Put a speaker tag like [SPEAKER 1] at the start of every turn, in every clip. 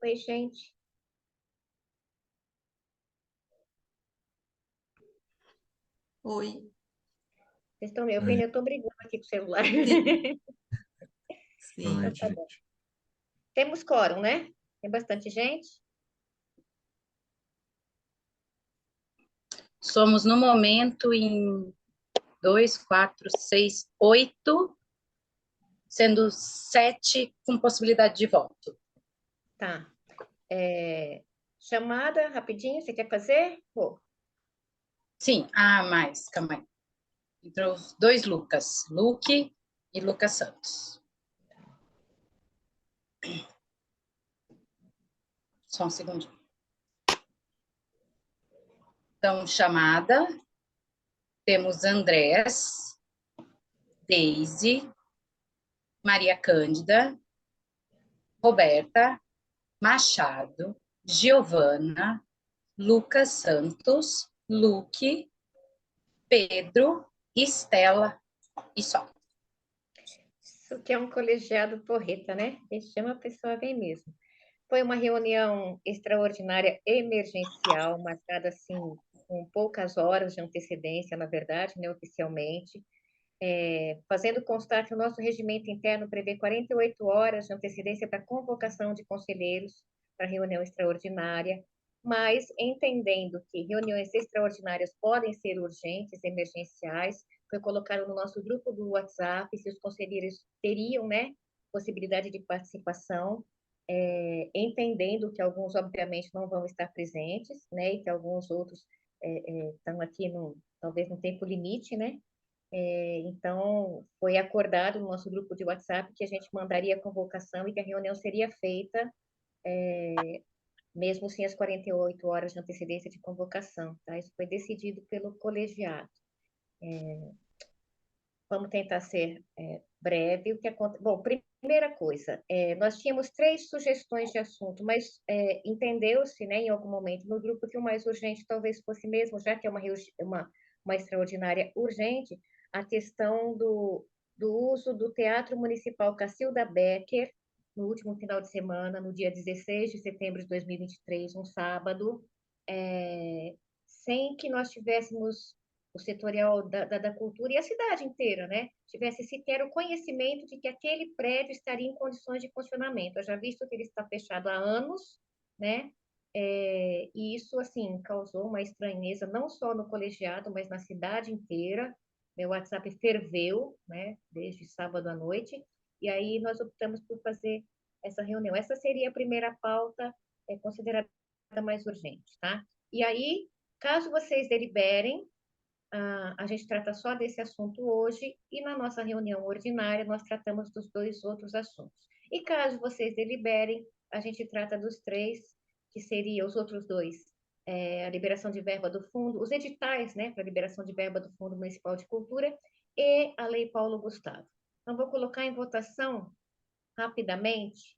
[SPEAKER 1] Oi, gente.
[SPEAKER 2] Oi.
[SPEAKER 1] Vocês estão me
[SPEAKER 3] Oi,
[SPEAKER 1] ouvindo? Eu estou brigando aqui com o celular.
[SPEAKER 2] Sim,
[SPEAKER 3] boa
[SPEAKER 2] sim.
[SPEAKER 1] Então,
[SPEAKER 3] noite,
[SPEAKER 1] tá bom.
[SPEAKER 3] gente.
[SPEAKER 1] Temos quórum, né? Tem bastante gente?
[SPEAKER 2] Somos no momento em dois, quatro, seis, oito, sendo sete com possibilidade de voto.
[SPEAKER 1] Tá. Chamada, rapidinho, você quer fazer? Vou.
[SPEAKER 2] Sim, mais, calma aí. Entrou os dois Lucas, Luque e Lucas Santos. Só um segundinho. Então, chamada, temos Andrés, Deise, Maria Cândida, Roberta, Machado, Giovana, Lucas Santos, Luque, Pedro, Estela e só.
[SPEAKER 1] Isso que é um colegiado porreta, né? Ele chama a pessoa bem mesmo. Foi uma reunião extraordinária emergencial, marcada assim, com poucas horas de antecedência, na verdade, né, oficialmente. Fazendo constar que o nosso regimento interno prevê 48 horas de antecedência para convocação de conselheiros para reunião extraordinária, mas entendendo que reuniões extraordinárias podem ser urgentes, emergenciais, foi colocado no nosso grupo do WhatsApp se os conselheiros teriam, né, possibilidade de participação, entendendo que alguns, obviamente, não vão estar presentes, né, e que alguns outros estão aqui, talvez no tempo limite, né, então, foi acordado no nosso grupo de WhatsApp que a gente mandaria a convocação e que a reunião seria feita, mesmo sem as 48 horas de antecedência de convocação, tá? Isso foi decidido pelo colegiado. Vamos tentar ser breve. O que acontece? Bom, primeira coisa, nós tínhamos 3 sugestões de assunto, mas entendeu-se, né, em algum momento no grupo que o mais urgente talvez fosse mesmo, já que é uma extraordinária urgente, a questão do uso do Teatro Municipal Cacilda Becker, no último final de semana, no dia 16 de setembro de 2023, um sábado, sem que nós tivéssemos o setorial da cultura e a cidade inteira, né, tivesse sequer o conhecimento de que aquele prédio estaria em condições de funcionamento. Eu já visto que ele está fechado há anos, né, e isso, assim, causou uma estranheza não só no colegiado, mas na cidade inteira. Meu WhatsApp ferveu, né, desde sábado à noite, e aí nós optamos por fazer essa reunião. Essa seria a primeira pauta, considerada mais urgente, tá? E aí, caso vocês deliberem, a gente trata só desse assunto hoje e na nossa reunião ordinária nós tratamos dos 2 outros assuntos. E caso vocês deliberem, a gente trata dos 3, que seriam os outros 2, a liberação de verba do fundo, os editais, né, para liberação de verba do Fundo Municipal de Cultura e a Lei Paulo Gustavo. Então, vou colocar em votação rapidamente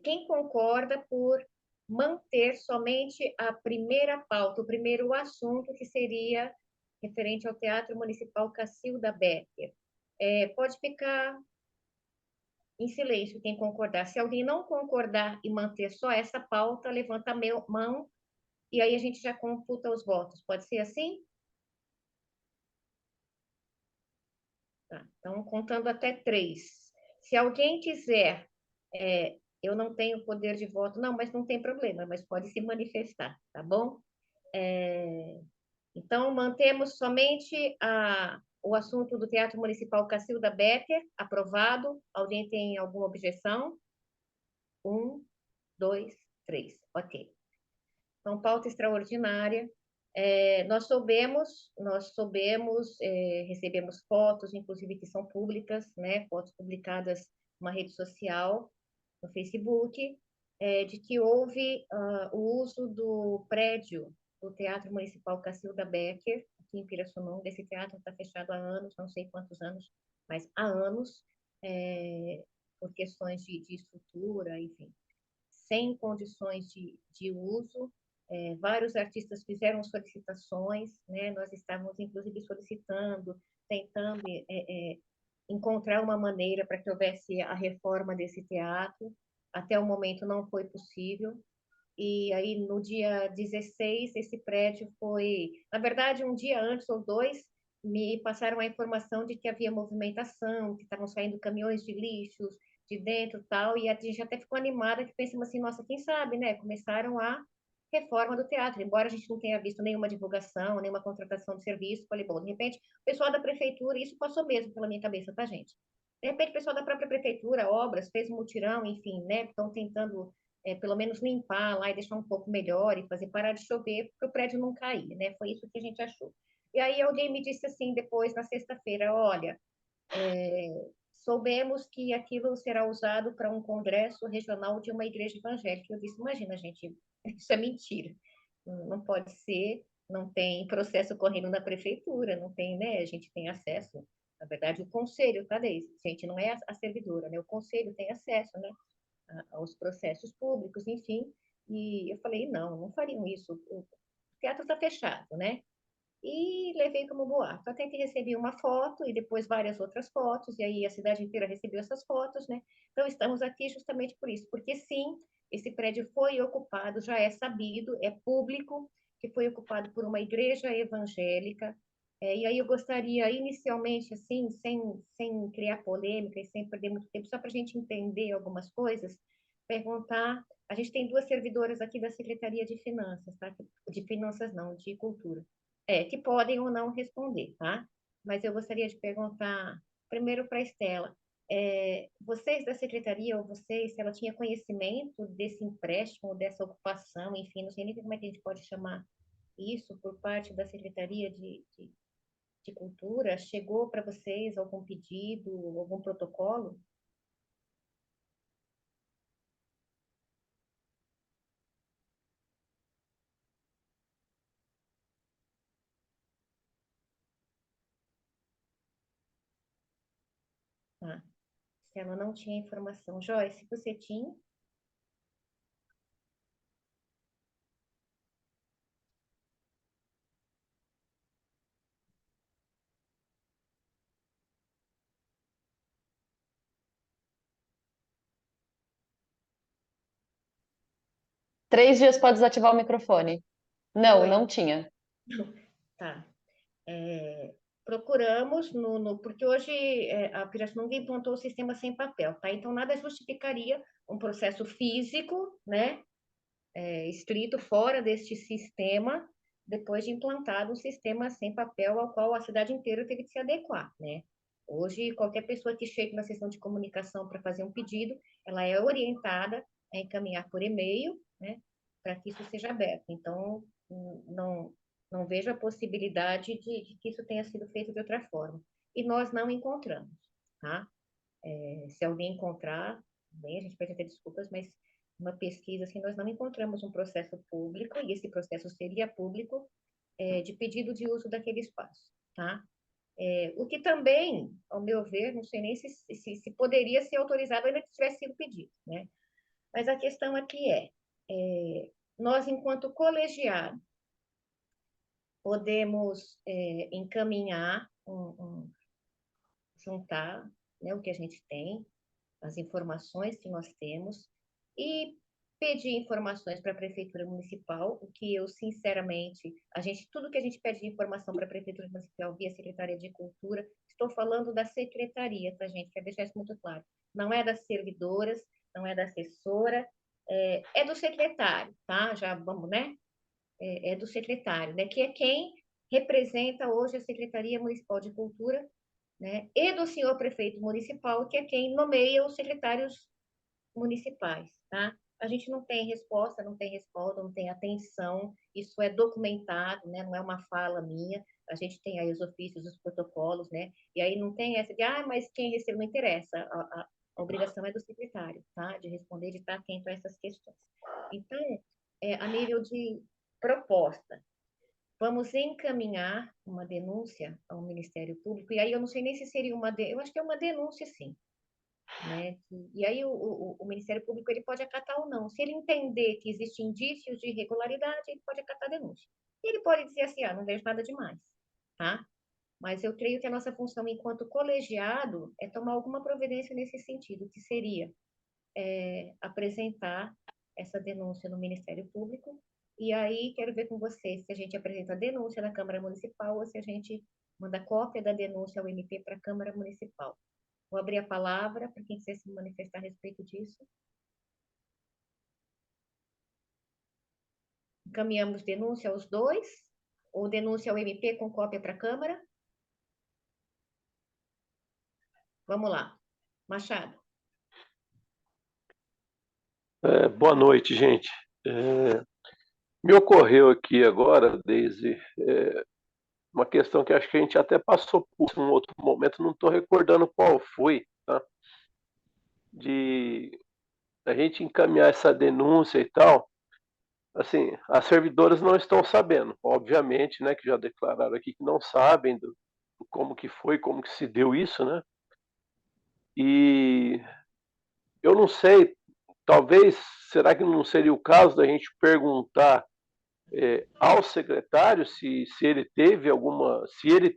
[SPEAKER 1] quem concorda por manter somente a primeira pauta, o primeiro assunto, que seria referente ao Teatro Municipal Cacilda Becker. Pode ficar em silêncio quem concordar. Se alguém não concordar e manter só essa pauta, levanta a mão e aí a gente já computa os votos. Pode ser assim? Tá. Então, contando até 3. Se alguém quiser, eu não tenho poder de voto, não, mas não tem problema, mas pode se manifestar, tá bom? Então, mantemos somente o assunto do Teatro Municipal Cacilda Becker, aprovado. Alguém tem alguma objeção? 1, 2, 3. Ok. Então, pauta extraordinária. Recebemos fotos, inclusive que são públicas, né? Fotos publicadas numa rede social, no Facebook, de que houve o uso do prédio do Teatro Municipal Cacilda Becker, aqui em Pirassununga. Esse teatro está fechado há anos, não sei quantos anos, mas há anos, por questões de estrutura, enfim, sem condições de uso. Vários artistas fizeram solicitações, né? Nós estávamos, inclusive, solicitando, tentando encontrar uma maneira para que houvesse a reforma desse teatro, Até o momento não foi possível. E aí, no dia 16, esse prédio foi... Na verdade, um dia antes ou dois, me passaram a informação de que havia movimentação, que estavam saindo caminhões de lixos de dentro e tal, e a gente até ficou animada, que pensamos assim, nossa, quem sabe, né? Começaram a reforma do teatro, embora a gente não tenha visto nenhuma divulgação, nenhuma contratação de serviço, falei, bom, de repente, o pessoal da prefeitura, isso passou mesmo pela minha cabeça, tá, gente? De repente, o pessoal da própria prefeitura, obras, fez um mutirão, enfim, né? Estão tentando pelo menos limpar lá e deixar um pouco melhor e fazer parar de chover para o prédio não cair, né? Foi isso que a gente achou. E aí alguém me disse assim depois, na sexta-feira, olha, soubemos que aquilo será usado para um congresso regional de uma igreja evangélica. Eu disse, imagina, gente, isso é mentira. Não pode ser, não tem processo correndo na prefeitura, não tem, né? A gente tem acesso, na verdade, o conselho, tá, Deise? A gente não é a servidora, né? O conselho tem acesso, né? Aos processos públicos, enfim. E eu falei, não, não fariam isso. O teatro está fechado, né? E levei como boato. Até que recebi uma foto e depois várias outras fotos, e aí a cidade inteira recebeu essas fotos, né? Então estamos aqui justamente por isso, porque sim, esse prédio foi ocupado, já é sabido, é público, que foi ocupado por uma igreja evangélica. E aí eu gostaria, inicialmente, assim, sem criar polêmica e sem perder muito tempo, só para a gente entender algumas coisas, perguntar. A gente tem duas servidoras aqui da Secretaria de Finanças, tá? De Finanças não, de Cultura. Que podem ou não responder, tá? Mas eu gostaria de perguntar primeiro para a Estela. Vocês da secretaria, ou vocês, se ela tinha conhecimento desse empréstimo, dessa ocupação, enfim, não sei nem como é que a gente pode chamar isso, por parte da Secretaria de Cultura, chegou para vocês algum pedido, algum protocolo? Tá. Se ela não tinha informação. Joyce, você tinha?
[SPEAKER 4] Três dias para desativar o microfone. Não,
[SPEAKER 1] Oi.
[SPEAKER 4] não tinha.
[SPEAKER 1] Tá. Procuramos, porque hoje a Pirassununga implantou o sistema sem papel, tá? Então, nada justificaria um processo físico, né, estrito fora deste sistema, depois de implantado um sistema sem papel ao qual a cidade inteira teve que se adequar, né? Hoje, qualquer pessoa que chegue na seção de comunicação para fazer um pedido, ela é orientada a encaminhar por e-mail, né, para que isso seja aberto. Então, não, não vejo a possibilidade de que isso tenha sido feito de outra forma. E nós não encontramos, tá? Se alguém encontrar, bem, a gente pede até desculpas, mas uma pesquisa assim, nós não encontramos um processo público, e esse processo seria público, de pedido de uso daquele espaço, tá? O que também, ao meu ver, não sei nem se poderia ser autorizado ainda que tivesse sido pedido, né? Mas a questão aqui nós, enquanto colegiado, podemos encaminhar, juntar, né, o que a gente tem, as informações que nós temos, e pedir informações para a Prefeitura Municipal, o que eu, sinceramente, tudo que a gente pede de informação para a Prefeitura Municipal via Secretaria de Cultura, estou falando da Secretaria, tá, gente? Quero deixar isso muito claro. Não é das servidoras, não é da assessora, é do secretário, tá? Já vamos, né? É do secretário, né? Que é quem representa hoje a Secretaria Municipal de Cultura, né? E do senhor prefeito municipal, que é quem nomeia os secretários municipais, tá? A gente não tem resposta, não tem respaldo, não tem atenção, isso é documentado, né? Não é uma fala minha, a gente tem aí os ofícios, os protocolos, né? E aí não tem essa de, mas quem recebeu não interessa, a obrigação é do secretário, tá? De responder, de estar atento a essas questões. Então, a nível de proposta, vamos encaminhar uma denúncia ao Ministério Público, e aí eu não sei nem se seria eu acho que é uma denúncia, sim, né? E aí o Ministério Público ele pode acatar ou não. Se ele entender que existem indícios de irregularidade, ele pode acatar a denúncia. E ele pode dizer assim, não vejo nada demais, tá? Mas eu creio que a nossa função enquanto colegiado é tomar alguma providência nesse sentido, que seria apresentar essa denúncia no Ministério Público. E aí quero ver com vocês se a gente apresenta a denúncia na Câmara Municipal ou se a gente manda cópia da denúncia ao MP para a Câmara Municipal. Vou abrir a palavra para quem quiser se manifestar a respeito disso. Encaminhamos denúncia aos dois, ou denúncia ao MP com cópia para a Câmara? Vamos lá. Machado.
[SPEAKER 5] Boa noite, gente. Me ocorreu aqui agora, Deise, uma questão que acho que a gente até passou por um outro momento, não estou recordando qual foi, tá? De a gente encaminhar essa denúncia e tal. Assim, as servidoras não estão sabendo, obviamente, né, que já declararam aqui que não sabem do como que foi, como que se deu isso, né? E eu não sei, talvez, será que não seria o caso da gente perguntar ao secretário se ele teve alguma, se ele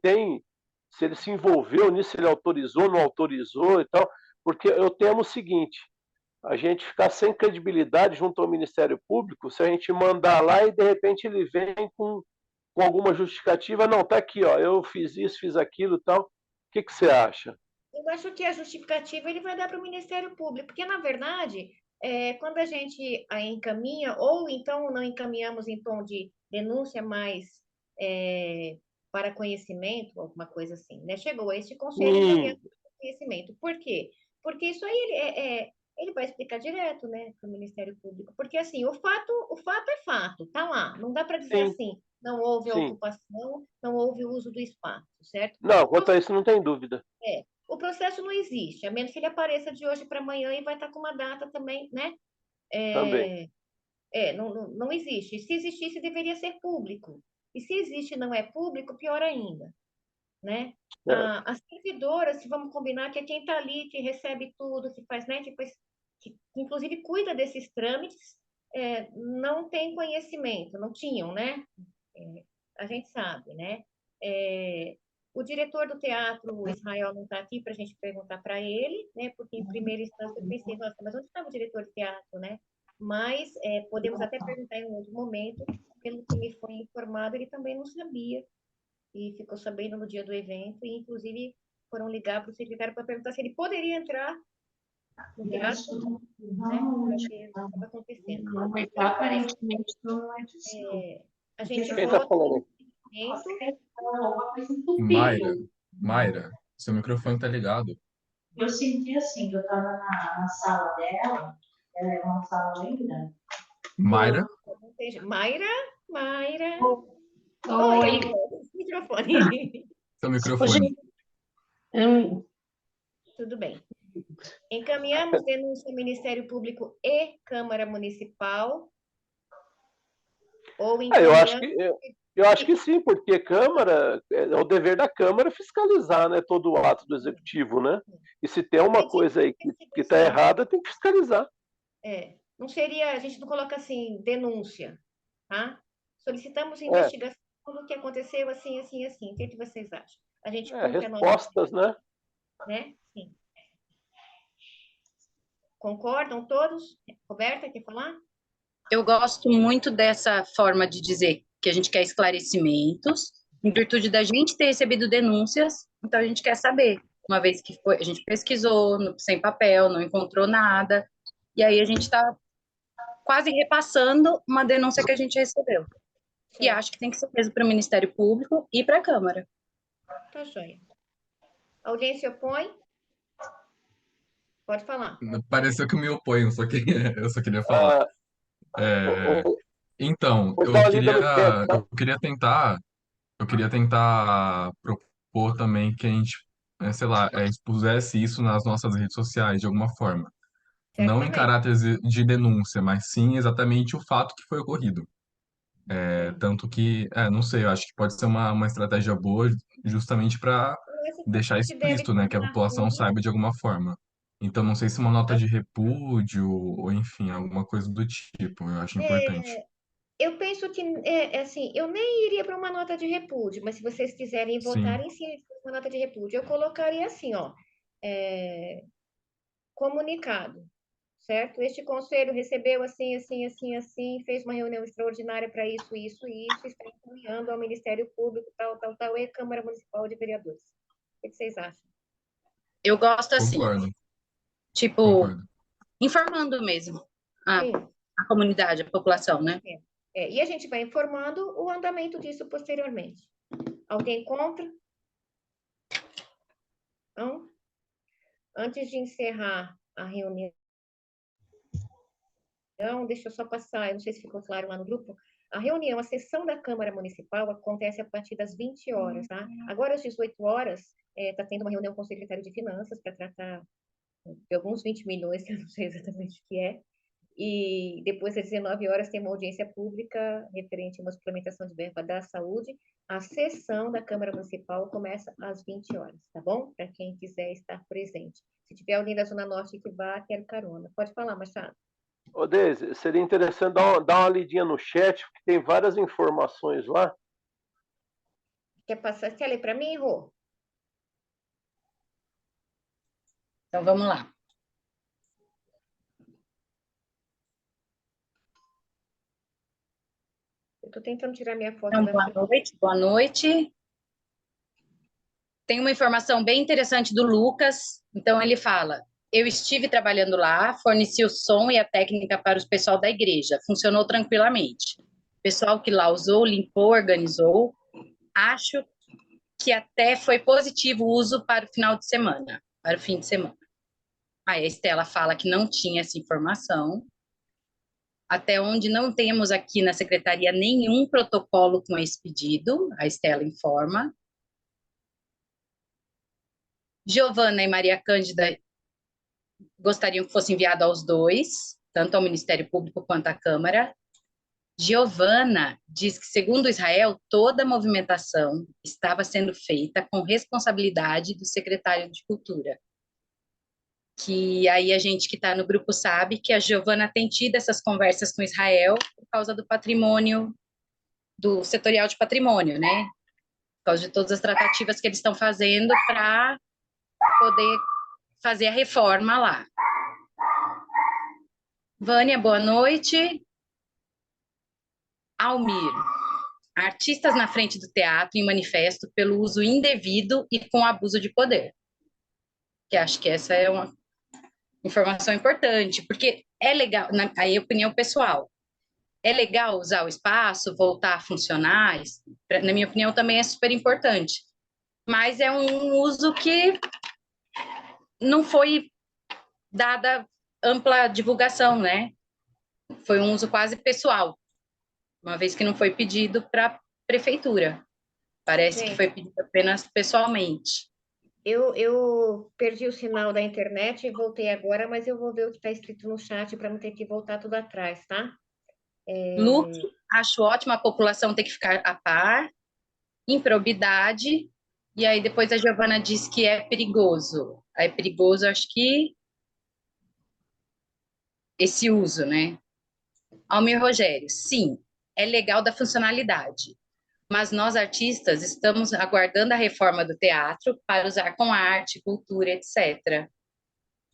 [SPEAKER 5] se envolveu nisso, se ele autorizou, não autorizou e tal, porque eu temo o seguinte, a gente ficar sem credibilidade junto ao Ministério Público, se a gente mandar lá e de repente ele vem com alguma justificativa, não, tá aqui, ó, eu fiz isso, fiz aquilo e tal, o que que você acha?
[SPEAKER 1] Eu acho que a justificativa ele vai dar para o Ministério Público, porque, na verdade, quando a gente a encaminha, ou então não encaminhamos em tom de denúncia, mas para conhecimento, alguma coisa assim, né? Chegou a este conselho, encaminhamos para conhecimento. Por quê? Porque isso aí ele vai explicar direto, né, para o Ministério Público. Porque, assim, o fato é fato, tá lá. Não dá para dizer assim, não houve
[SPEAKER 5] Sim.
[SPEAKER 1] ocupação, não houve uso do espaço, certo?
[SPEAKER 5] Não, quanto a isso não tem dúvida.
[SPEAKER 1] O processo não existe, a menos que ele apareça de hoje para amanhã e vai estar com uma data também, né?
[SPEAKER 5] Também.
[SPEAKER 1] Não existe. Se existisse, deveria ser público. E se existe e não é público, pior ainda, né? As servidoras, se vamos combinar, que é quem está ali, que recebe tudo, que faz, né? Que inclusive cuida desses trâmites, não tem conhecimento, não tinham, né? A gente sabe, né? O diretor do teatro, o Israel, não está aqui para a gente perguntar para ele, né? Porque em primeira instância eu pensei, nossa, mas onde estava o diretor de teatro, né? Mas podemos até perguntar em um outro momento, pelo que me foi informado, ele também não sabia e ficou sabendo no dia do evento e inclusive foram ligar para o secretário para perguntar se ele poderia entrar no teatro, né? Para ver o que estava acontecendo.
[SPEAKER 3] Aparentemente não é disso.
[SPEAKER 1] A gente
[SPEAKER 5] Quem está
[SPEAKER 1] vota
[SPEAKER 5] falando aqui?
[SPEAKER 6] Mayra, seu microfone tá ligado.
[SPEAKER 3] Eu senti assim, que eu estava na sala dela, ela é uma sala bem grande.
[SPEAKER 6] Mayra?
[SPEAKER 1] Mayra.
[SPEAKER 3] Oi.
[SPEAKER 1] Microfone.
[SPEAKER 6] Seu microfone.
[SPEAKER 1] Tudo bem. Encaminhamos denúncia ao Ministério Público e Câmara Municipal. Ou
[SPEAKER 5] eu acho que sim, porque Câmara, é o dever da Câmara fiscalizar, né, todo o ato do Executivo, né? E se tem uma coisa aí que está errada, tem que fiscalizar.
[SPEAKER 1] Não seria, a gente não coloca assim, denúncia, tá? Solicitamos investigação do que aconteceu assim, assim, assim. O que vocês acham? A gente cumpre
[SPEAKER 5] respostas,
[SPEAKER 1] né? Sim. Concordam todos? Roberta, quer falar?
[SPEAKER 2] Eu gosto muito dessa forma de dizer que a gente quer esclarecimentos, em virtude da gente ter recebido denúncias, então a gente quer saber. Uma vez que a gente pesquisou sem papel, não encontrou nada, e aí a gente está quase repassando uma denúncia que a gente recebeu. E acho que tem que ser mesmo para o Ministério Público e para a Câmara.
[SPEAKER 1] Tá joia. Alguém se opõe? Pode falar.
[SPEAKER 6] Pareceu que me opõe, eu só queria falar. Então, eu queria tentar propor também que a gente, sei lá, expusesse isso nas nossas redes sociais de alguma forma. Não em caráter de denúncia, mas sim exatamente o fato que foi ocorrido. Tanto que, não sei, eu acho que pode ser uma estratégia boa justamente para deixar explícito, né, que a população saiba de alguma forma. Então, não sei se uma nota de repúdio ou, enfim, alguma coisa do tipo, eu acho importante.
[SPEAKER 1] Eu penso que, assim, eu nem iria para uma nota de repúdio, mas se vocês quiserem votar em cima de uma nota de repúdio, eu colocaria assim, ó, comunicado. certo? Este conselho recebeu assim, assim, assim, assim, fez uma reunião extraordinária para isso, isso e isso, está encaminhando ao Ministério Público, tal, tal, tal, e Câmara Municipal de Vereadores. O que vocês acham?
[SPEAKER 2] Eu gosto assim,
[SPEAKER 6] Concordo,
[SPEAKER 2] tipo,
[SPEAKER 6] concordo.
[SPEAKER 2] informando mesmo a,
[SPEAKER 1] Sim.
[SPEAKER 2] a comunidade, a população, né?
[SPEAKER 1] E a gente vai informando o andamento disso posteriormente. Alguém contra? Não? Antes de encerrar a reunião, deixa eu só passar, eu não sei se ficou claro lá no grupo, a reunião, a sessão da Câmara Municipal acontece a partir das 20 horas, tá? Agora, às 18 horas, está tendo uma reunião com o secretário de Finanças para tratar de alguns 20 milhões, que eu não sei exatamente o que é, e depois, às 19 horas, tem uma audiência pública referente a uma suplementação de verba da saúde. A sessão da Câmara Municipal começa às 20 horas, tá bom? Para quem quiser estar presente. Se tiver alguém da Zona Norte que vá, quero carona. Pode falar, Machado.
[SPEAKER 5] Ô, Deise, seria interessante dar uma lidinha no chat, porque tem várias informações lá.
[SPEAKER 1] Quer ler para mim, Rô?
[SPEAKER 2] Então, vamos lá.
[SPEAKER 1] Eu estou tentando tirar minha foto
[SPEAKER 2] Então,
[SPEAKER 1] da
[SPEAKER 2] boa
[SPEAKER 1] frente.
[SPEAKER 2] noite, boa noite. Tem uma informação bem interessante do Lucas. Então, ele fala: eu estive trabalhando lá, forneci o som e a técnica para o pessoal da igreja. Funcionou tranquilamente. O pessoal que lá usou, limpou, organizou. Acho que até foi positivo o uso para o final de semana, para o fim de semana. Aí a Estela fala que não tinha essa informação. Até onde não temos aqui na secretaria nenhum protocolo com esse pedido, a Estela informa. Giovana e Maria Cândida gostariam que fosse enviado aos dois, tanto ao Ministério Público quanto à Câmara. Giovana diz que, segundo Israel, toda a movimentação estava sendo feita com responsabilidade do secretário de Cultura. Que aí a gente que está no grupo sabe que a Giovana tem tido essas conversas com Israel por causa do patrimônio, do setorial de patrimônio, né? Por causa de todas as tratativas que eles estão fazendo para poder fazer a reforma lá. Vânia, boa noite. Almir, artistas na frente do teatro em manifesto pelo uso indevido e com abuso de poder. Que acho que essa é uma informação importante, porque é legal, aí opinião pessoal, é legal usar o espaço, voltar a funcionar, na minha opinião também é super importante, mas é um uso que não foi dada ampla divulgação, né? Foi um uso quase pessoal, uma vez que não foi pedido para a prefeitura. Parece que foi pedido apenas pessoalmente.
[SPEAKER 1] Eu perdi o sinal da internet e voltei agora, mas eu vou ver o que está escrito no chat para não ter que voltar tudo atrás, tá?
[SPEAKER 2] Luke, acho ótimo a população ter que ficar a par. Improbidade. E aí depois a Giovana diz que é perigoso. É perigoso, acho que esse uso, né? Almir Rogério, sim, é legal da funcionalidade. Mas nós, artistas, estamos aguardando a reforma do teatro para usar com arte, cultura, etc.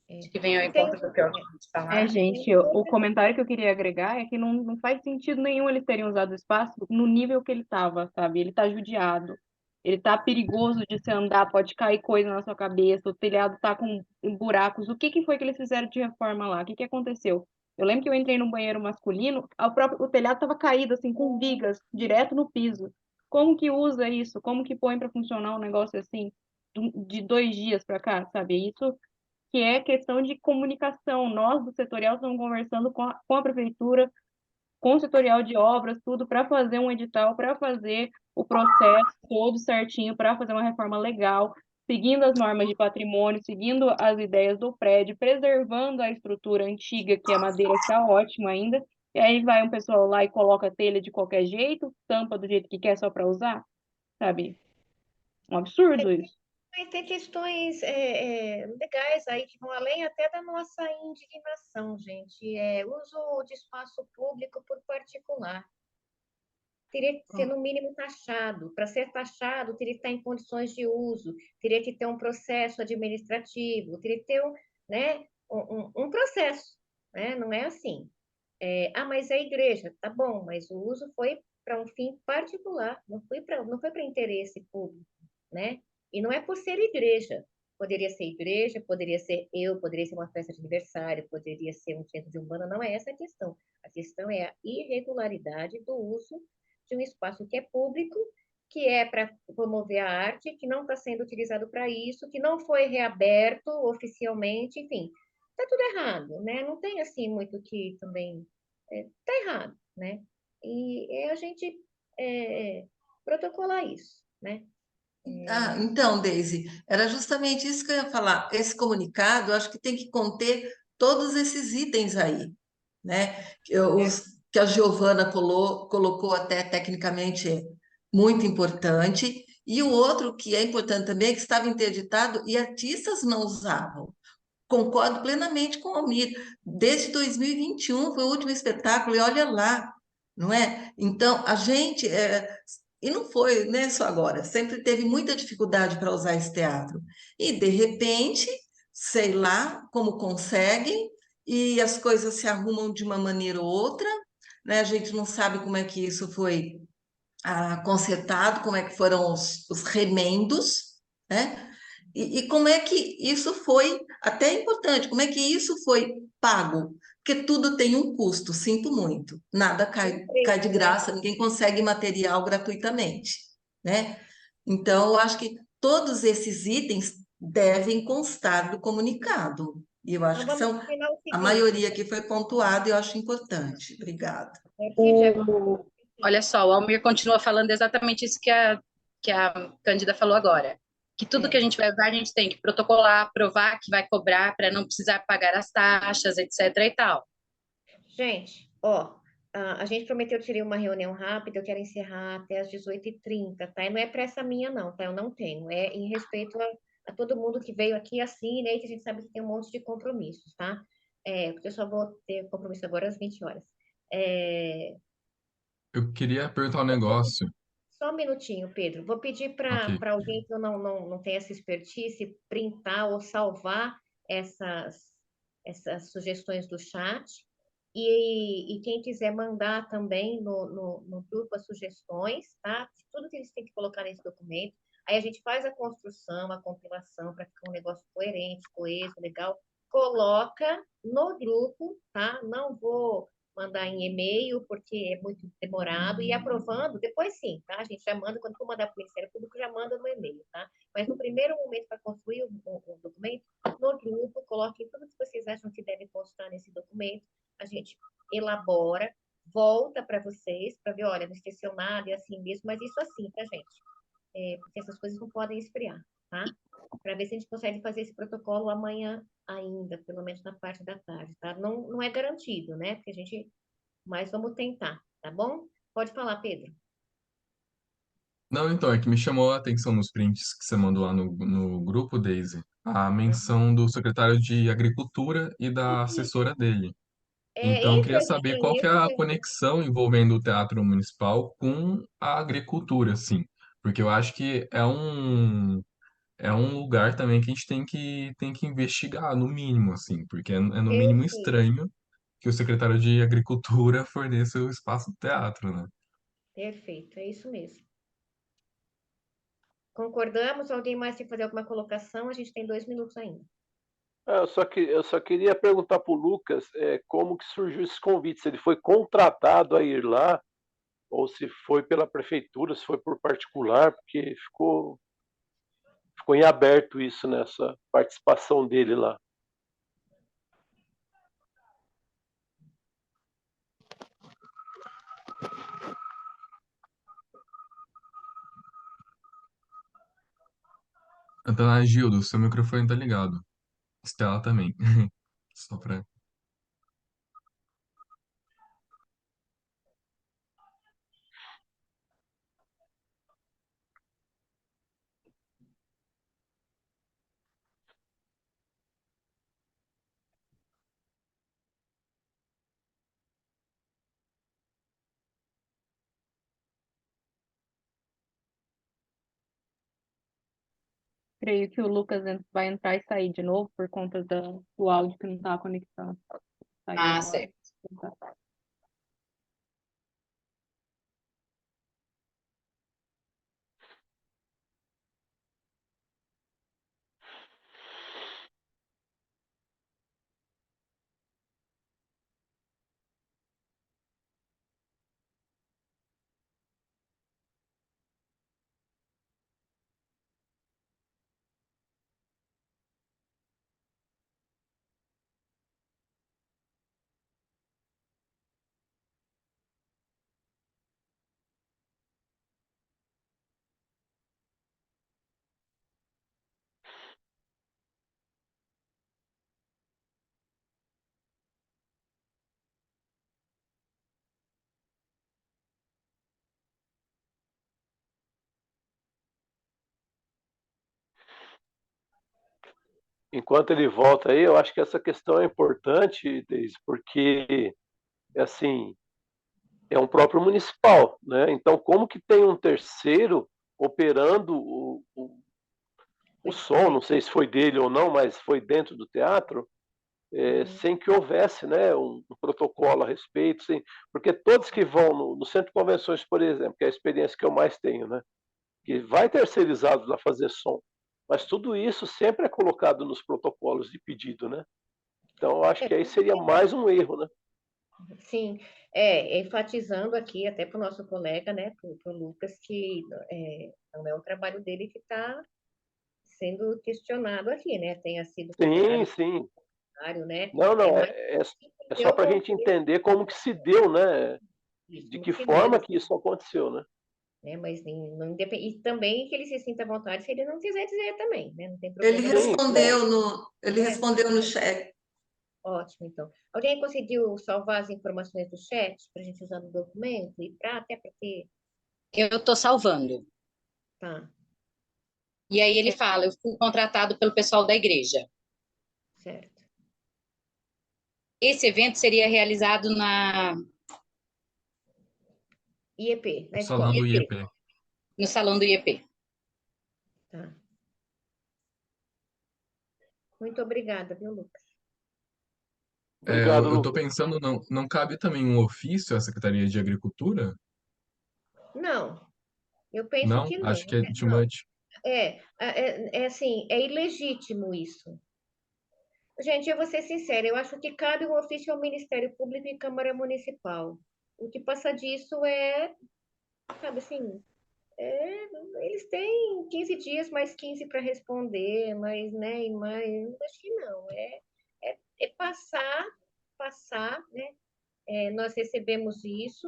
[SPEAKER 2] Acho que vem ao encontro do que eu acabei de falar.
[SPEAKER 7] Gente, o comentário que eu queria agregar é que não faz sentido nenhum eles terem usado o espaço no nível que ele estava, sabe? Ele tá judiado, ele tá perigoso de se andar, pode cair coisa na sua cabeça, o telhado tá com buracos. O que foi que eles fizeram de reforma lá? O que aconteceu? Eu lembro que eu entrei no banheiro masculino, o telhado estava caído, assim, com vigas, direto no piso. Como que usa isso? Como que põe para funcionar um negócio assim, de 2 dias para cá, sabe? Isso que é questão de comunicação. Nós, do setorial, estamos conversando com a prefeitura, com o setorial de obras, tudo, para fazer um edital, para fazer o processo todo certinho, para fazer uma reforma legal, seguindo as normas de patrimônio, seguindo as ideias do prédio, preservando a estrutura antiga, que a madeira está ótima ainda. E aí vai um pessoal lá e coloca a telha de qualquer jeito, tampa do jeito que quer só para usar, sabe? Um absurdo isso.
[SPEAKER 1] Mas tem questões legais aí que vão além até da nossa indignação, gente. Uso de espaço público por particular. Teria que ser, no mínimo, taxado. Para ser taxado, teria que estar em condições de uso, teria que ter um processo administrativo, teria que ter um processo. né? Não é assim. Mas é igreja, tá bom, mas o uso foi para um fim particular, não foi para interesse público, né? E não é por ser igreja. Igreja, poderia ser eu, poderia ser uma festa de aniversário, poderia ser um centro de umbanda, não é essa a questão. A questão é a irregularidade do uso de um espaço que é público, que é para promover a arte, que não está sendo utilizado para isso, que não foi reaberto oficialmente, enfim, está tudo errado, né? Não tem assim muito que também está errado, né? E é a gente protocolar isso, né?
[SPEAKER 8] Ah, então, Daisy, era justamente isso que eu ia falar. Esse comunicado, eu acho que tem que conter todos esses itens aí, né? Os que a Giovana colocou até tecnicamente é muito importante. E o outro que é importante também é que estava interditado e artistas não usavam. Concordo plenamente com o Almir. Desde 2021 foi o último espetáculo, e olha lá, não é? Então, a gente, e não foi, né, só agora, sempre teve muita dificuldade para usar esse teatro. E, de repente, sei lá como conseguem, e as coisas se arrumam de uma maneira ou outra, né? A gente não sabe como é que isso foi consertado, como é que foram os remendos, né? E como é que isso foi, até importante, como é que isso foi pago? Porque tudo tem um custo, sinto muito. Nada cai de
[SPEAKER 1] Preço, né?
[SPEAKER 8] graça, ninguém consegue material gratuitamente, né? Então, eu acho que todos esses itens devem constar do comunicado. E eu
[SPEAKER 1] Então
[SPEAKER 8] acho que
[SPEAKER 1] vamos
[SPEAKER 8] são
[SPEAKER 1] combinar o
[SPEAKER 8] a
[SPEAKER 1] seguinte,
[SPEAKER 8] maioria que foi pontuada e eu acho importante. Obrigada.
[SPEAKER 1] a partir de agora,
[SPEAKER 2] O, olha só, o Almir continua falando exatamente isso que a Cândida falou agora. Que tudo que a
[SPEAKER 1] é,
[SPEAKER 2] gente vai usar, a gente tem que protocolar, provar que vai cobrar para não precisar pagar as taxas, etc. e tal.
[SPEAKER 1] gente, ó, a gente prometeu ter uma reunião rápida, eu quero encerrar até às 18h30, tá? E não é pressa minha, não, tá? Eu não tenho. É em respeito a todo mundo que veio aqui assim, né? Que a gente sabe que tem um monte de compromissos, tá? Porque eu só vou ter compromisso agora às 20 horas. É,
[SPEAKER 6] Eu queria perguntar um negócio.
[SPEAKER 1] Só um minutinho, Pedro. Vou pedir
[SPEAKER 6] Ok.
[SPEAKER 1] para alguém que eu não tenha essa expertise printar ou salvar essas, essas sugestões do chat. E quem quiser mandar também no grupo as sugestões, tá? Tudo que eles têm que colocar nesse documento. Aí a gente faz a construção, a compilação para ficar um negócio coerente, coeso, legal. Coloca no grupo, tá? Não vou mandar em e-mail, porque é muito demorado, e aprovando, depois sim, tá? A gente já manda, quando for mandar para o Ministério Público, já manda no e-mail, tá? Mas no primeiro momento, para construir o documento, no grupo, coloquem tudo que vocês acham que deve constar nesse documento, a gente elabora, volta para vocês, para ver, olha, não esqueceu nada, é assim mesmo, mas isso assim, tá, gente? Porque essas coisas não podem esfriar, tá? Para ver se a gente consegue fazer esse protocolo amanhã ainda, pelo menos na parte da tarde, tá? Não é garantido, né? Porque a gente mas vamos tentar, tá bom? Pode falar, Pedro.
[SPEAKER 6] Não, então, é que me chamou a atenção nos prints que você mandou lá no grupo, Daisy, a
[SPEAKER 1] Uhum.
[SPEAKER 6] menção do secretário de Agricultura e da assessora dele. Então, eu
[SPEAKER 1] Esse
[SPEAKER 6] queria
[SPEAKER 1] é
[SPEAKER 6] saber
[SPEAKER 1] sim,
[SPEAKER 6] qual que é a
[SPEAKER 1] esse
[SPEAKER 6] conexão envolvendo o Teatro Municipal com a agricultura, assim. Porque eu acho que é um lugar também que a gente tem que investigar, no mínimo, assim, porque é no mínimo
[SPEAKER 1] perfeito,
[SPEAKER 6] estranho que o secretário de Agricultura forneça o espaço do teatro, né?
[SPEAKER 1] perfeito, é isso mesmo. Concordamos? Alguém mais tem que fazer alguma colocação? A gente tem 2 minutos ainda.
[SPEAKER 5] Eu só queria perguntar para o Lucas como que surgiu esse convite, se ele foi contratado a ir lá, ou se foi pela prefeitura, se foi por particular, porque ficou em aberto isso nessa participação dele lá.
[SPEAKER 6] Antana Gildo, seu microfone tá ligado. Estela também. Só pra...
[SPEAKER 7] Creio que o Lucas vai entrar e sair de novo por conta do áudio que não estava conectado. Aí
[SPEAKER 2] Ah,
[SPEAKER 7] eu-
[SPEAKER 2] certo.
[SPEAKER 5] Enquanto ele volta aí, eu acho que essa questão é importante, Deise, porque, assim, é um próprio municipal, né? Então, como que tem um terceiro operando o som, não sei se foi dele ou não, mas foi dentro do teatro, sem que houvesse, né, um protocolo a respeito, porque todos que vão no Centro de Convenções, por exemplo, que é a experiência que eu mais tenho, né, que vai terceirizado lá fazer som, mas tudo isso sempre é colocado nos protocolos de pedido, né? Então, eu acho que aí seria mais um erro, né?
[SPEAKER 1] Sim, enfatizando aqui até para o nosso colega, né, para o Lucas, que não é o trabalho dele que está sendo questionado aqui, né? Tenha sido
[SPEAKER 5] Sim,
[SPEAKER 1] secretário,
[SPEAKER 5] sim.
[SPEAKER 1] né?
[SPEAKER 5] Não, não,
[SPEAKER 1] Mas
[SPEAKER 5] é só
[SPEAKER 1] deu
[SPEAKER 5] para a gente
[SPEAKER 1] contexto
[SPEAKER 5] entender como que se deu, né?
[SPEAKER 1] disso,
[SPEAKER 5] De
[SPEAKER 1] como
[SPEAKER 5] que
[SPEAKER 1] que se deu,
[SPEAKER 5] forma que isso aconteceu, né?
[SPEAKER 1] né? Mas não independe, e também que ele se sinta à vontade se ele não quiser dizer também, né? Não tem
[SPEAKER 8] Ele
[SPEAKER 1] problema nenhum.
[SPEAKER 5] Sim, claro.
[SPEAKER 8] ele
[SPEAKER 1] É,
[SPEAKER 8] respondeu no chat.
[SPEAKER 1] ótimo, então. Alguém conseguiu salvar as informações do chat para a gente usar no documento? E até para ter.
[SPEAKER 2] Eu estou salvando.
[SPEAKER 1] Tá,
[SPEAKER 2] E aí ele fala, eu fui contratado pelo pessoal da igreja.
[SPEAKER 1] certo.
[SPEAKER 2] Esse evento seria realizado
[SPEAKER 1] IEP, na
[SPEAKER 6] Salão
[SPEAKER 1] escola.
[SPEAKER 6] do IEP.
[SPEAKER 2] no salão do IEP.
[SPEAKER 1] Tá. Muito obrigada, viu, Lucas?
[SPEAKER 5] Obrigado,
[SPEAKER 6] Eu estou
[SPEAKER 5] Lucas.
[SPEAKER 6] pensando, não cabe também um ofício à Secretaria de Agricultura?
[SPEAKER 1] Não, eu penso
[SPEAKER 6] Não?
[SPEAKER 1] que não.
[SPEAKER 6] Acho que é too
[SPEAKER 1] Não.
[SPEAKER 6] much.
[SPEAKER 1] É assim, é ilegítimo isso. Gente, eu vou ser sincera, eu acho que cabe um ofício ao Ministério Público e Câmara Municipal. O que passa disso sabe assim, eles têm 15 dias mais 15 para responder, mas, né, acho que não. É passar, né? Nós recebemos isso,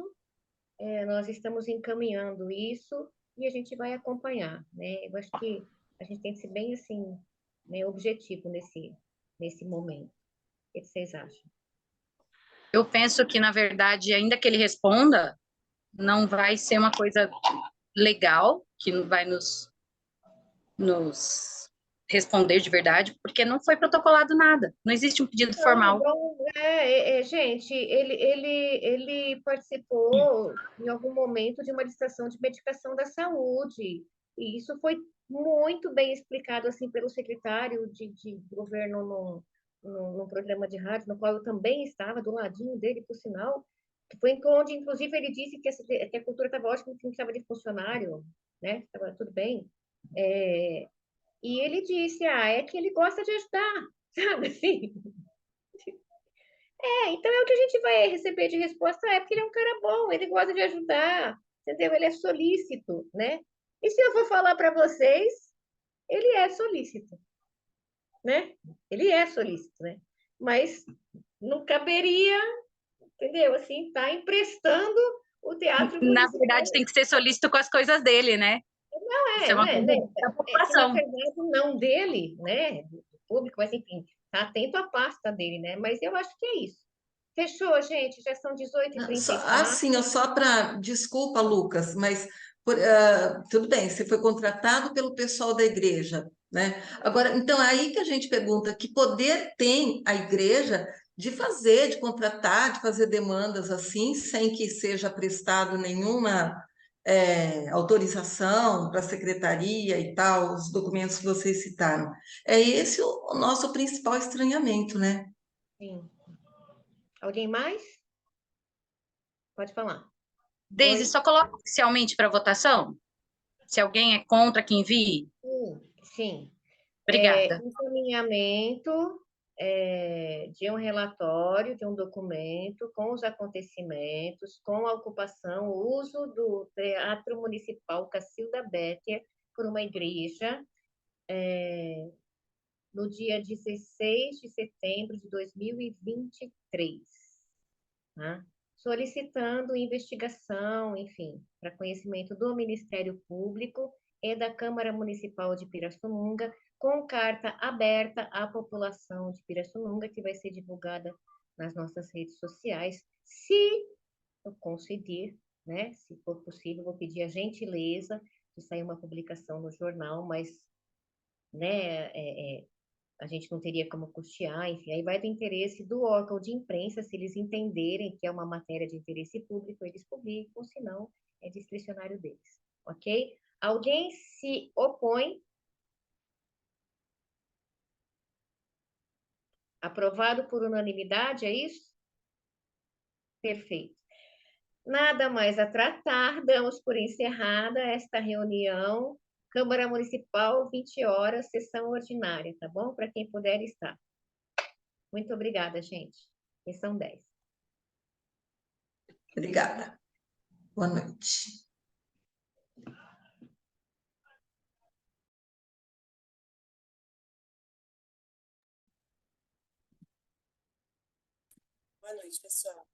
[SPEAKER 1] nós estamos encaminhando isso e a gente vai acompanhar, né? Eu acho que a gente tem que ser bem assim, né, objetivo nesse momento. O que vocês acham?
[SPEAKER 2] Eu penso que, na verdade, ainda que ele responda, não vai ser uma coisa legal, que não vai nos responder de verdade, porque não foi protocolado nada. Não existe um pedido
[SPEAKER 1] Não,
[SPEAKER 2] formal.
[SPEAKER 1] não, gente, ele participou em algum momento de uma licitação de medicação da saúde, e isso foi muito bem explicado assim pelo secretário de governo no programa de rádio, no qual eu também estava, do ladinho dele, por sinal, que foi onde, inclusive, ele disse que a cultura estava ótima, que não precisava de funcionário, né? Estava tudo bem. E ele disse, é que ele gosta de ajudar, sabe assim? Então é o que a gente vai receber de resposta, porque ele é um cara bom, ele gosta de ajudar, entendeu? Ele é solícito, né? E se eu for falar para vocês, ele é solícito, né? Ele é solícito, né? Mas não caberia, entendeu? Assim, tá emprestando o teatro
[SPEAKER 2] Na
[SPEAKER 1] municipal.
[SPEAKER 2] verdade, tem que ser solícito com as coisas dele, né? Isso é uma
[SPEAKER 1] Né?
[SPEAKER 2] coisa da
[SPEAKER 1] Que na
[SPEAKER 2] população.
[SPEAKER 1] verdade não dele, né? Do público, mas enfim, tá atento à pasta dele, né? Mas eu acho que é isso. Fechou, gente? Já são 18h34.
[SPEAKER 8] Assim, só para. Desculpa, Lucas, mas tudo bem, você foi contratado pelo pessoal da igreja, né? Agora, então, é aí que a gente pergunta: que poder tem a igreja de fazer, de contratar, de fazer demandas assim, sem que seja prestado nenhuma autorização para a secretaria e tal, os documentos que vocês citaram? É esse o nosso principal estranhamento, né?
[SPEAKER 1] Sim. Alguém mais? Pode falar.
[SPEAKER 2] Deise,
[SPEAKER 1] Oi?
[SPEAKER 2] só coloca oficialmente para votação. Se alguém é contra, que envie.
[SPEAKER 1] Sim.
[SPEAKER 2] Obrigada.
[SPEAKER 1] Encaminhamento de um relatório, de um documento com os acontecimentos, com a ocupação, o uso do Teatro Municipal Cacilda Becker por uma igreja, no dia 16 de setembro de 2023, né? Solicitando investigação, enfim, para conhecimento do Ministério Público e da Câmara Municipal de Pirassununga, com carta aberta à população de Pirassununga, que vai ser divulgada nas nossas redes sociais. Se eu conseguir, né, se for possível, vou pedir a gentileza de sair uma publicação no jornal, mas, né, a gente não teria como custear, enfim, aí vai do interesse do órgão de imprensa, se eles entenderem que é uma matéria de interesse público, eles publicam, se não, é discricionário deles, ok? Alguém se opõe? Aprovado por unanimidade, é isso? Perfeito. Nada mais a tratar, damos por encerrada esta reunião. Câmara Municipal, 20 horas, sessão ordinária, tá bom? Para quem puder estar. Muito obrigada, gente. Sessão 10.
[SPEAKER 8] Obrigada. Boa noite.
[SPEAKER 9] Boa noite, pessoal.